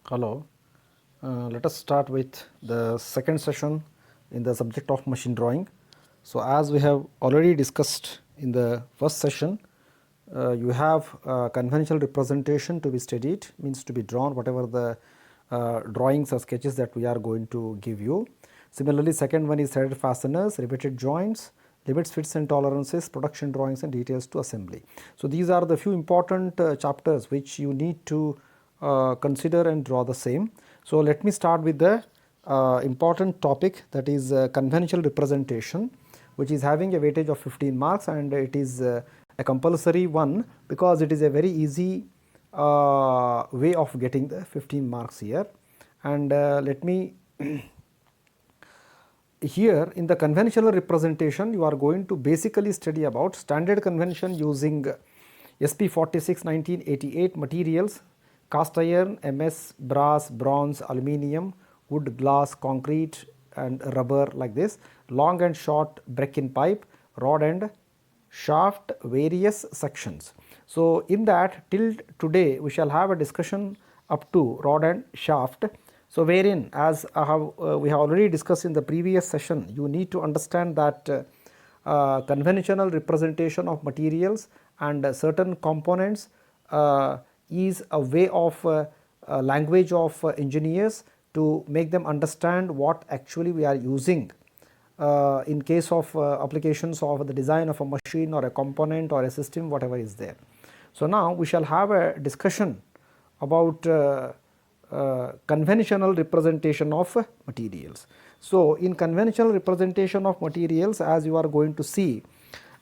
Hello. Let us start with the second session in the subject of machine drawing. So, as we have already discussed in the first session, you have conventional representation to be studied, means to be drawn, whatever the drawings or sketches that we are going to give you. Similarly, second one is threaded fasteners, riveted joints, limits, fits and tolerances, production drawings and details to assembly. So, these are the few important chapters which you need to consider and draw the same. So, let me start with the important topic, that is conventional representation, which is having a weightage of 15 marks, and it is a compulsory one because it is a very easy way of getting the 15 marks here. And let me here in the conventional representation you are going to basically study about standard convention using SP 46 1988 materials: cast iron, MS, brass, bronze, aluminium, wood, glass, concrete and rubber, like this, long and short break-in pipe, rod and shaft, various sections. So, in that till today we shall have a discussion up to rod and shaft. So, wherein as we have already discussed in the previous session, you need to understand that conventional representation of materials and certain components is a way of language of engineers to make them understand what actually we are using in case of applications of the design of a machine or a component or a system, whatever is there. So, now we shall have a discussion about conventional representation of materials. So, in conventional representation of materials, as you are going to see,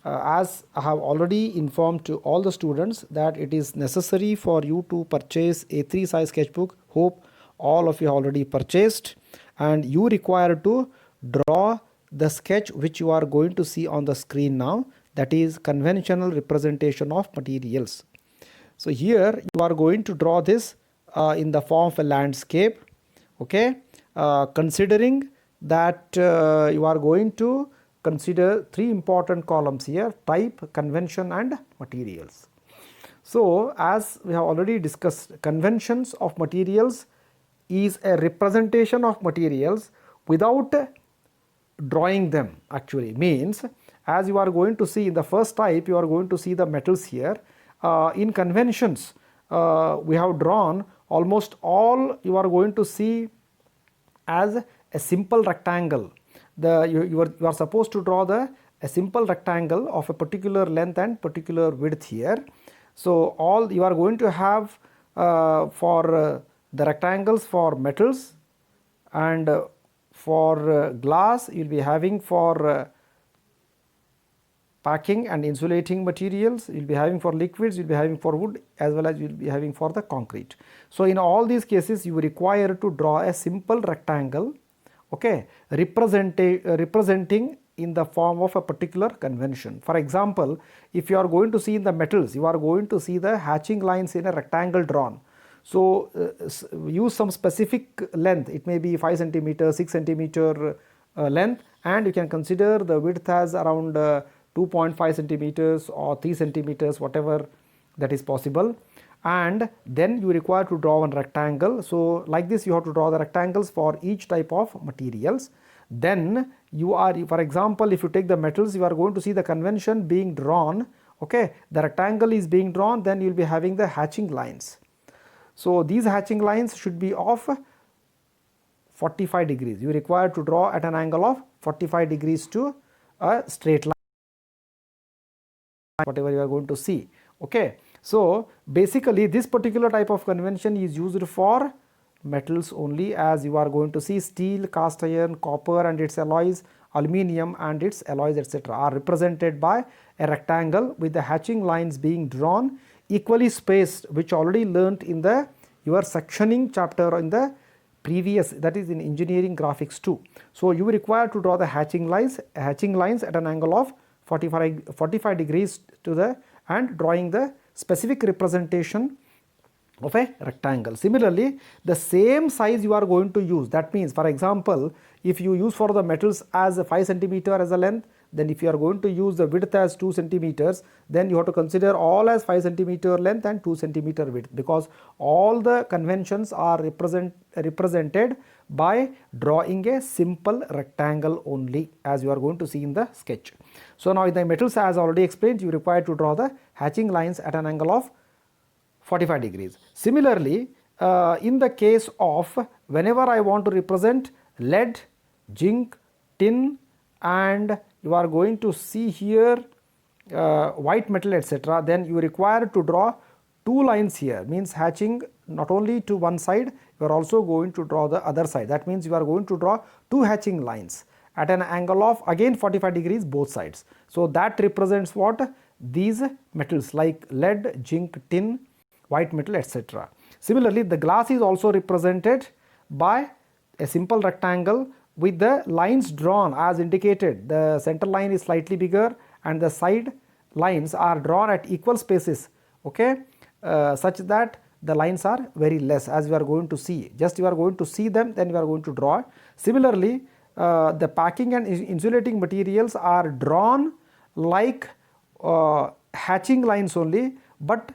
as I have already informed to all the students that it is necessary for you to purchase A3 size sketchbook. Hope all of you already purchased, and you require to draw the sketch which you are going to see on the screen now, that is conventional representation of materials. So, here you are going to draw this in the form of a landscape, okay, considering that you are going to consider three important columns here: type, convention and materials. So, as we have already discussed, conventions of materials is a representation of materials without drawing them. Actually means, as you are going to see in the first type, you are going to see the metals here. In conventions we have drawn almost all, you are going to see as a simple rectangle. You are supposed to draw a simple rectangle of a particular length and particular width here. So, all you are going to have for the rectangles for metals, and for glass you will be having for packing and insulating materials, you will be having for liquids, you will be having for wood, as well as you will be having for the concrete. So, in all these cases you require to draw a simple rectangle, okay, representing in the form of a particular convention. For example, if you are going to see in the metals, you are going to see the hatching lines in a rectangle drawn. So, use some specific length, it may be 5 centimeter, 6 centimeter length, and you can consider the width as around 2.5 centimeters or 3 centimeters, whatever that is possible, and then you require to draw one rectangle. So, like this you have to draw the rectangles for each type of materials. Then you are, for example, if you take the metals, you are going to see the convention being drawn, okay, the rectangle is being drawn, then you will be having the hatching lines. So, these hatching lines should be of 45 degrees. You require to draw at an angle of 45 degrees to a straight line, whatever you are going to see, okay. So, basically this particular type of convention is used for metals only, as you are going to see steel, cast iron, copper and its alloys, aluminium and its alloys, etc., are represented by a rectangle with the hatching lines being drawn equally spaced, which already learnt in the your sectioning chapter in the previous, that is in engineering graphics 2. So, you require to draw the hatching lines at an angle of 45 degrees to the, and drawing the specific representation of a rectangle. Similarly, the same size you are going to use, that means, for example, if you use for the metals as 5 centimeter as a length, then if you are going to use the width as 2 centimeters, then you have to consider all as 5 centimeter length and 2 centimeter width, because all the conventions are represented by drawing a simple rectangle only, as you are going to see in the sketch. So now in the metals, as already explained, you require to draw the hatching lines at an angle of 45 degrees. Similarly, in the case of whenever I want to represent lead, zinc, tin, and you are going to see here white metal, etc., then you require to draw two lines here, means hatching not only to one side, you are also going to draw the other side. That means you are going to draw two hatching lines at an angle of again 45 degrees both sides. So that represents what? These metals like lead, zinc, tin, white metal, etc. Similarly, the glass is also represented by a simple rectangle with the lines drawn as indicated. The center line is slightly bigger and the side lines are drawn at equal spaces, okay, such that the lines are very less, as you are going to see. Just you are going to see them, then you are going to draw. Similarly, the packing and insulating materials are drawn like hatching lines only, but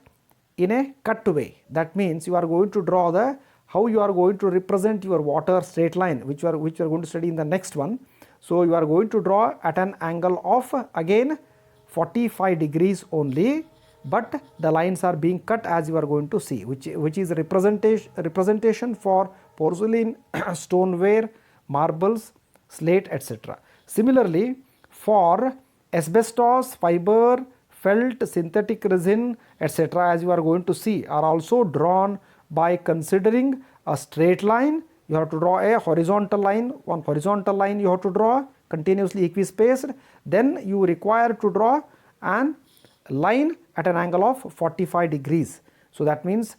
in a cut way. That means you are going to draw the how you are going to represent your water straight line, which you are going to study in the next one. So you are going to draw at an angle of again 45 degrees only, but the lines are being cut, as you are going to see, which is representation for porcelain, stoneware, marbles, slate, etc. Similarly, for asbestos, fiber, felt, synthetic resin, etc., as you are going to see, are also drawn by considering a straight line. You have to draw a horizontal line, one horizontal line you have to draw continuously equispaced, then you require to draw an line at an angle of 45 degrees. So that means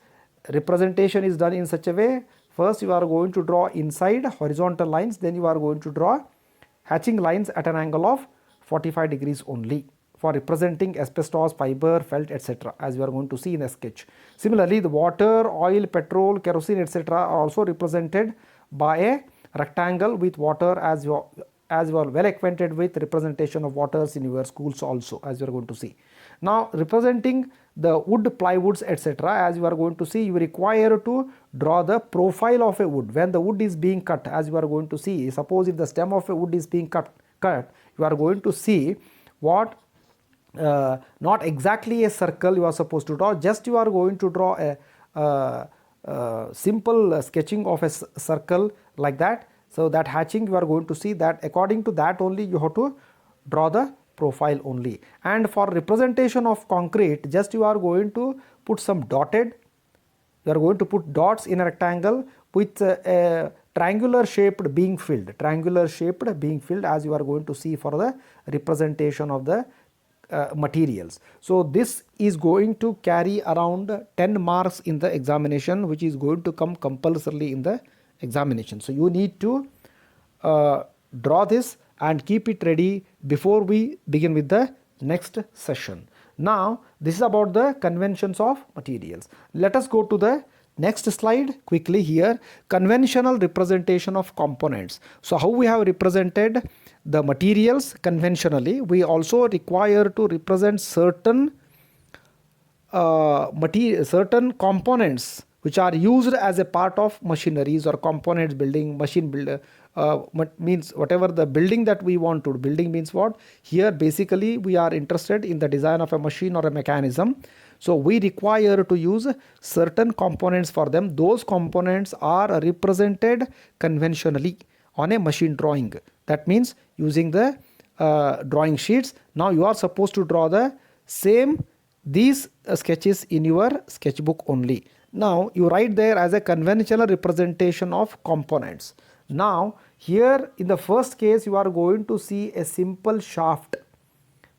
representation is done in such a way, first you are going to draw inside horizontal lines, then you are going to draw hatching lines at an angle of 45 degrees only for representing asbestos, fiber, felt, etc., as you are going to see in a sketch. Similarly, the water, oil, petrol, kerosene, etc., are also represented by a rectangle with water, as you are well acquainted with representation of waters in your schools also, as you are going to see. Now, representing the wood, plywoods, etc., as you are going to see, you require to draw the profile of a wood. When the wood is being cut, as you are going to see, suppose if the stem of a wood is being cut, you are going to see what not exactly a circle you are supposed to draw, just you are going to draw a simple sketching of a circle like that. So that hatching, you are going to see that according to that only you have to draw the profile only. And for representation of concrete, just you are going to put some dotted, you are going to put dots in a rectangle with a triangular shaped being filled, as you are going to see for the representation of the materials. So this is going to carry around 10 marks in the examination, which is going to come compulsorily in the examination. So you need to draw this and keep it ready before we begin with the next session. Now this is about the conventions of materials. Let us go to the next slide quickly here. Conventional representation of components. So how we have represented the materials conventionally, we also require to represent certain certain components which are used as a part of machineries or components building, machine builder, means whatever the building that we want to. Building means what? Here basically we are interested in the design of a machine or a mechanism. So we require to use certain components for them. Those components are represented conventionally on a machine drawing. That means using the drawing sheets. Now you are supposed to draw the same these sketches in your sketchbook only. Now you write there as a conventional representation of components. Now here in the first case you are going to see a simple shaft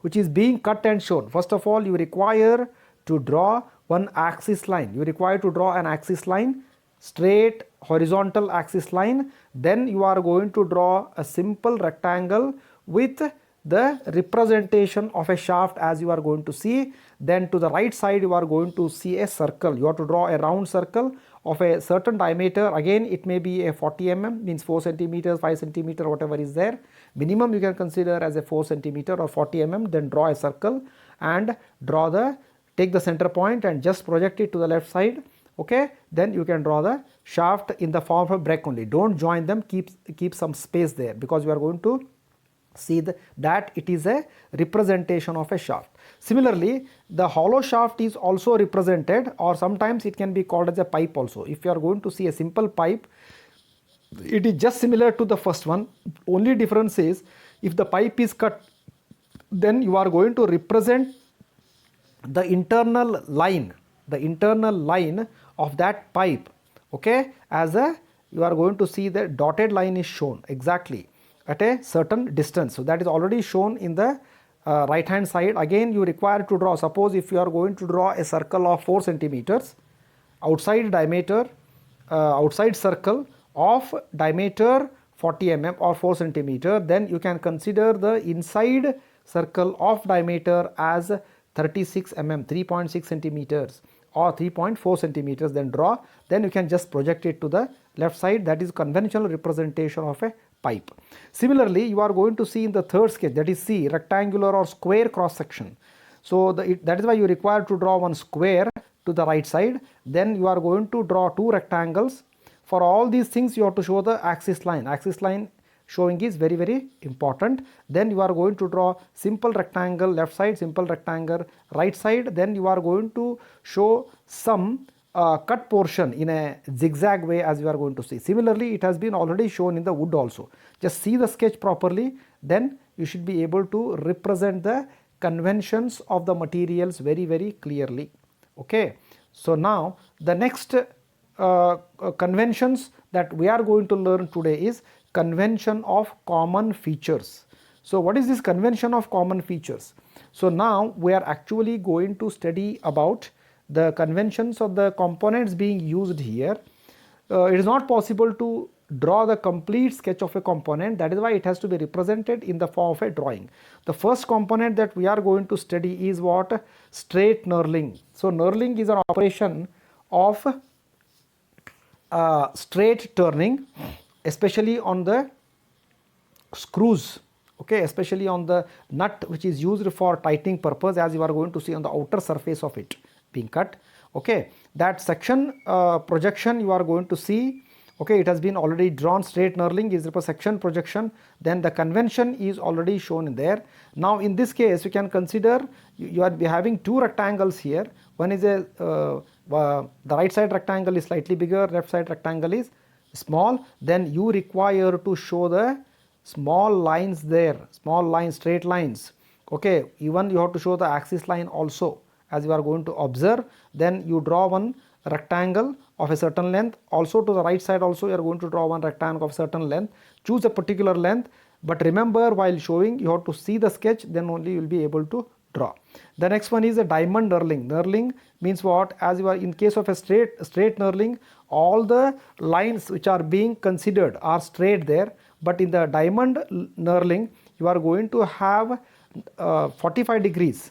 which is being cut and shown. First of all, you require to draw one axis line. You require to draw an axis line, straight horizontal axis line. Then you are going to draw a simple rectangle with the representation of a shaft, as you are going to see. Then to the right side you are going to see a circle. You have to draw a round circle of a certain diameter, again it may be a 40 mm, means 4 centimeters, 5 centimeter, whatever is there. Minimum you can consider as a 4 centimeter or 40 mm, then draw a circle and take the center point and just project it to the left side. Okay, then you can draw the shaft in the form of a break only. Don't join them, keep some space there, because you are going to see that it is a representation of a shaft. Similarly, the hollow shaft is also represented, or sometimes it can be called as a pipe also. If you are going to see a simple pipe, it is just similar to the first one. Only difference is, if the pipe is cut, then you are going to represent the internal line of that pipe, okay, as you are going to see the dotted line is shown exactly at a certain distance. So that is already shown in the right hand side. Again you require to draw, suppose if you are going to draw a circle of 4 centimeters, outside circle of diameter 40 mm or 4 centimeter, then you can consider the inside circle of diameter as 36 mm, 3.6 centimeters or 3.4 centimeters, then draw. Then you can just project it to the left side. That is conventional representation of a pipe. Similarly, you are going to see in the third sketch, that is C, rectangular or square cross section. So that is why you require to draw one square to the right side. Then you are going to draw two rectangles. For all these things you have to show the axis line. Axis line showing is very, very important. Then you are going to draw simple rectangle left side, simple rectangle right side. Then you are going to show some cut portion in a zigzag way, as you are going to see. Similarly, it has been already shown in the wood also. Just see the sketch properly, then you should be able to represent the conventions of the materials very, very clearly. Okay, so now the next conventions that we are going to learn today is convention of common features. So what is this convention of common features? So now we are actually going to study about the conventions of the components being used here. It is not possible to draw the complete sketch of a component. That is why it has to be represented in the form of a drawing. The first component that we are going to study is what? Straight knurling. So knurling is an operation of straight turning, especially on the screws, okay, especially on the nut which is used for tightening purpose, as you are going to see on the outer surface of it being cut. Okay, that section projection you are going to see. Okay, it has been already drawn. Straight knurling is a section projection. Then the convention is already shown in there. Now in this case you can consider you are having two rectangles here. One is a the right side rectangle is slightly bigger, left side rectangle is small. Then you require to show the small lines there, small lines, straight lines. Okay, even you have to show the axis line also, as you are going to observe. Then you draw one rectangle of a certain length. Also to the right side also you are going to draw one rectangle of certain length. Choose a particular length, but remember while showing you have to see the sketch, then only you will be able to draw. The next one is a diamond knurling. Knurling means what? As you are in case of a straight knurling, all the lines which are being considered are straight there, but in the diamond knurling you are going to have 45 degrees,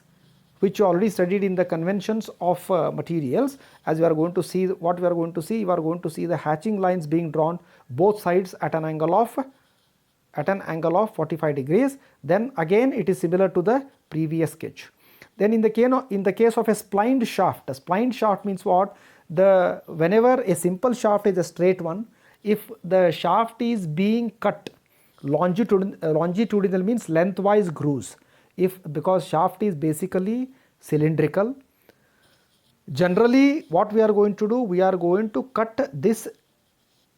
which you already studied in the conventions of materials. As you are going to see, what we are going to see, you are going to see the hatching lines being drawn both sides at an angle of 45 degrees. Then again it is similar to the previous sketch. Then in the case of a splined shaft, a splined shaft means what? Whenever a simple shaft is a straight one, if the shaft is being cut longitudinal means lengthwise grooves. Because shaft is basically cylindrical, generally what we are going to do, we are going to cut this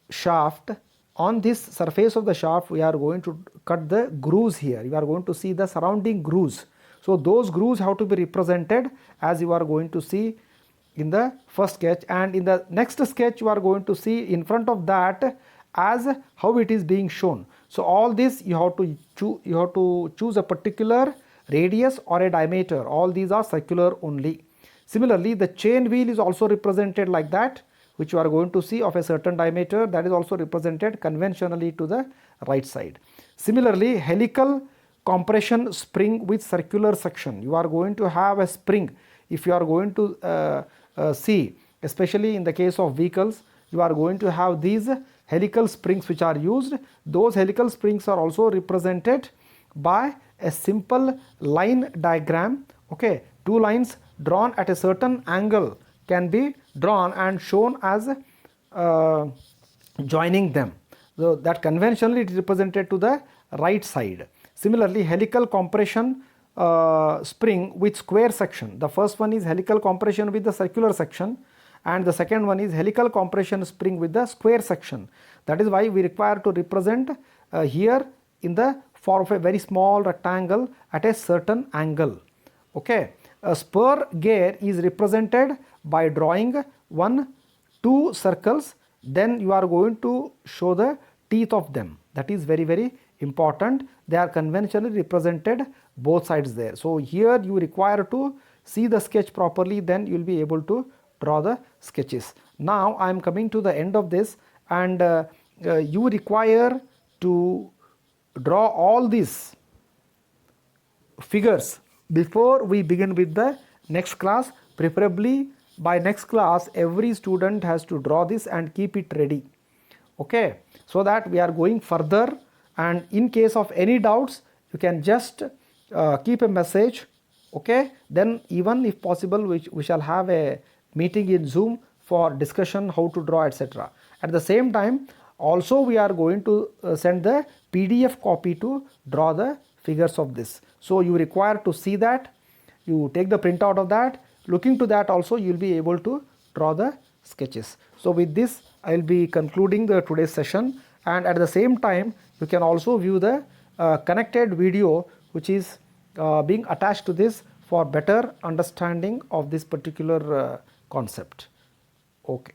shaft. On this surface of the shaft we are going to cut the grooves here. You are going to see the surrounding grooves. So those grooves have to be represented, as you are going to see in the first sketch, and in the next sketch you are going to see in front of that as how it is being shown. So all this you have to choose a particular radius or a diameter. All these are circular only. Similarly, the chain wheel is also represented like that, which you are going to see of a certain diameter. That is also represented conventionally to the right side. Similarly, helical compression spring with circular section. You are going to have a spring. If you are going to see especially in the case of vehicles, you are going to have these helical springs which are used. Those helical springs are also represented by a simple line diagram. Okay, two lines drawn at a certain angle can be drawn and shown as joining them. So that conventionally it is represented to the right side. Similarly, helical compression spring with square section. The first one is helical compression with the circular section, and the second one is helical compression spring with the square section. That is why we require to represent here in the form of a very small rectangle at a certain angle. Okay, a spur gear is represented by drawing two circles, then you are going to show the teeth of them. That is very important. They are conventionally represented both sides there. So here you require to see the sketch properly, then you will be able to draw the sketches. Now I am coming to the end of this, and you require to draw all these figures before we begin with the next class. Preferably by next class every student has to draw this and keep it ready, okay, so that we are going further, and in case of any doubts you can just keep a message, okay. Then even if possible we shall have a meeting in Zoom for discussion how to draw, etc. At the same time also we are going to send the PDF copy to draw the figures of this. So you require to see that, you take the printout of that, looking to that also you will be able to draw the sketches. So with this I will be concluding the today's session, and at the same time you can also view the connected video which is being attached to this for better understanding of this particular concept. Okay.